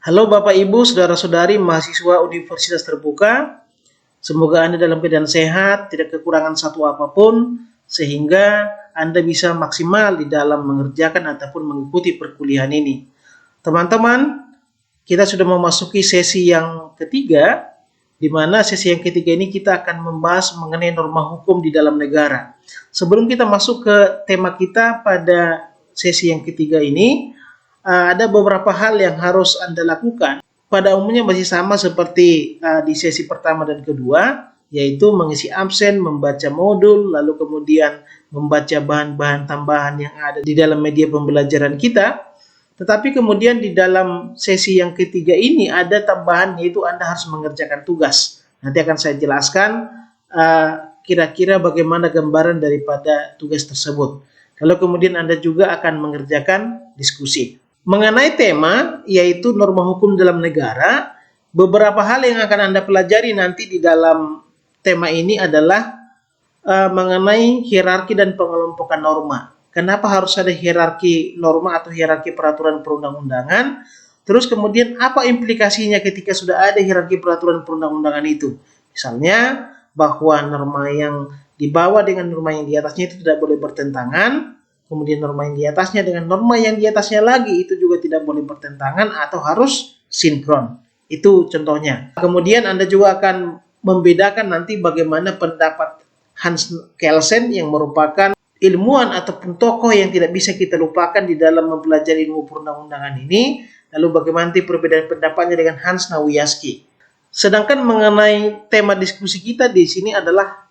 Halo Bapak Ibu, Saudara-saudari mahasiswa Universitas Terbuka. Semoga Anda dalam keadaan sehat, tidak kekurangan satu apapun, sehingga Anda bisa maksimal di dalam mengerjakan ataupun mengikuti perkuliahan ini. Teman-teman, kita sudah memasuki sesi yang ketiga, di mana sesi yang ketiga ini kita akan membahas mengenai norma hukum di dalam negara. Sebelum kita masuk ke tema kita pada sesi yang ketiga ini, ada beberapa hal yang harus Anda lakukan. Pada umumnya masih sama seperti di sesi pertama dan kedua, yaitu mengisi absen, membaca modul, lalu kemudian membaca bahan-bahan tambahan yang ada di dalam media pembelajaran kita. Tetapi kemudian di dalam sesi yang ketiga ini ada tambahan, yaitu Anda harus mengerjakan tugas. Nanti akan saya jelaskan kira-kira bagaimana gambaran daripada tugas tersebut. Lalu kemudian Anda juga akan mengerjakan diskusi. Mengenai tema, yaitu norma hukum dalam negara, beberapa hal yang akan Anda pelajari nanti di dalam tema ini adalah mengenai hierarki dan pengelompokan norma. Kenapa harus ada hierarki norma atau hierarki peraturan perundang-undangan? Terus kemudian apa implikasinya ketika sudah ada hierarki peraturan perundang-undangan itu? Misalnya bahwa norma yang di bawah dengan norma yang di atasnya itu tidak boleh bertentangan. Kemudian norma yang di atasnya dengan norma yang di atasnya lagi itu juga tidak boleh bertentangan atau harus sinkron. Itu contohnya. Kemudian Anda juga akan membedakan nanti bagaimana pendapat Hans Kelsen yang merupakan ilmuwan ataupun tokoh yang tidak bisa kita lupakan di dalam mempelajari ilmu perundang-undangan ini. Lalu bagaimana nanti perbedaan pendapatnya dengan Hans Nawiaski. Sedangkan mengenai tema diskusi kita di sini adalah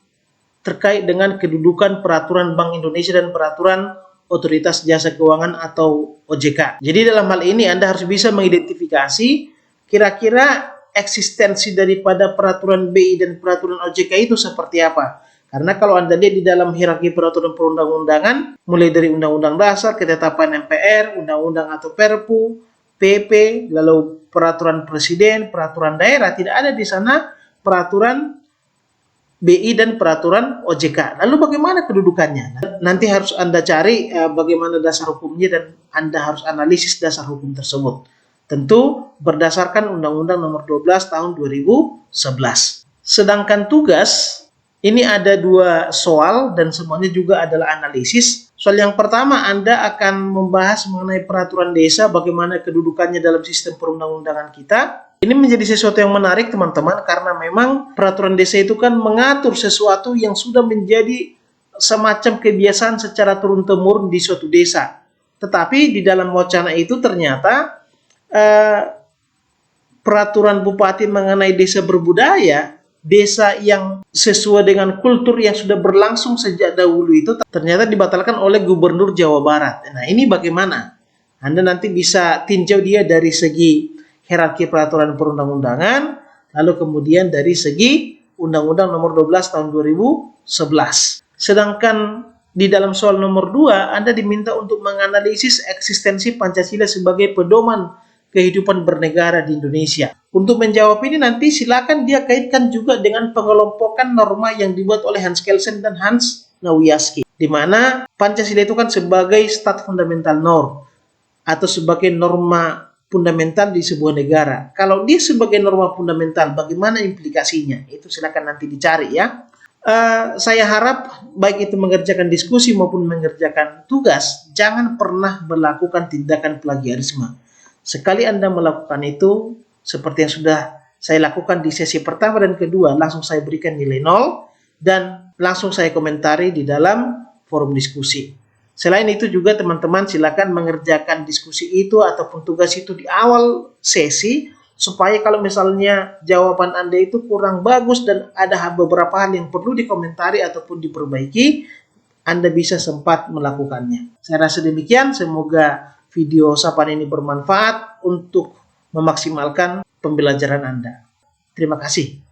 terkait dengan kedudukan peraturan Bank Indonesia dan peraturan Otoritas Jasa Keuangan atau OJK. Jadi dalam hal ini Anda harus bisa mengidentifikasi kira-kira eksistensi daripada peraturan BI dan peraturan OJK itu seperti apa. Karena kalau Anda lihat di dalam hierarki peraturan perundang-undangan, mulai dari Undang-Undang Dasar, Ketetapan MPR, Undang-Undang atau Perpu, PP, lalu peraturan Presiden, peraturan daerah, tidak ada di sana peraturan BI dan peraturan OJK. Lalu bagaimana kedudukannya? Nanti harus Anda cari bagaimana dasar hukumnya dan Anda harus analisis dasar hukum tersebut. Tentu berdasarkan Undang-Undang Nomor 12 Tahun 2011. Sedangkan tugas, ini ada 2 soal dan semuanya juga adalah analisis. Soal yang pertama, Anda akan membahas mengenai peraturan desa, bagaimana kedudukannya dalam sistem perundang-undangan kita. Ini menjadi sesuatu yang menarik teman-teman, karena memang peraturan desa itu kan mengatur sesuatu yang sudah menjadi semacam kebiasaan secara turun-temurun di suatu desa. Tetapi di dalam wacana itu ternyata peraturan bupati mengenai desa berbudaya, desa yang sesuai dengan kultur yang sudah berlangsung sejak dahulu itu ternyata dibatalkan oleh Gubernur Jawa Barat. Nah, ini bagaimana? Anda nanti bisa tinjau dia dari segi hierarki peraturan perundang-undangan, lalu kemudian dari segi Undang-Undang Nomor 12 Tahun 2011. Sedangkan di dalam soal nomor 2, Anda diminta untuk menganalisis eksistensi Pancasila sebagai pedoman kehidupan bernegara di Indonesia. Untuk menjawab ini nanti silakan dia kaitkan juga dengan pengelompokan norma yang dibuat oleh Hans Kelsen dan Hans Nawiaski, di mana Pancasila itu kan sebagai stat fundamental norm atau sebagai norma fundamental di sebuah negara. Kalau dia sebagai norma fundamental, bagaimana implikasinya? Itu silakan nanti dicari ya. Saya harap baik itu mengerjakan diskusi maupun mengerjakan tugas, jangan pernah melakukan tindakan plagiarisme. Sekali Anda melakukan itu, seperti yang sudah saya lakukan di sesi pertama dan kedua, langsung saya berikan nilai 0 dan langsung saya komentari di dalam forum diskusi. Selain itu juga teman-teman silakan mengerjakan diskusi itu ataupun tugas itu di awal sesi, supaya kalau misalnya jawaban Anda itu kurang bagus dan ada beberapa hal yang perlu dikomentari ataupun diperbaiki, Anda bisa sempat melakukannya. Saya rasa demikian, semoga video sapaan ini bermanfaat untuk memaksimalkan pembelajaran Anda. Terima kasih.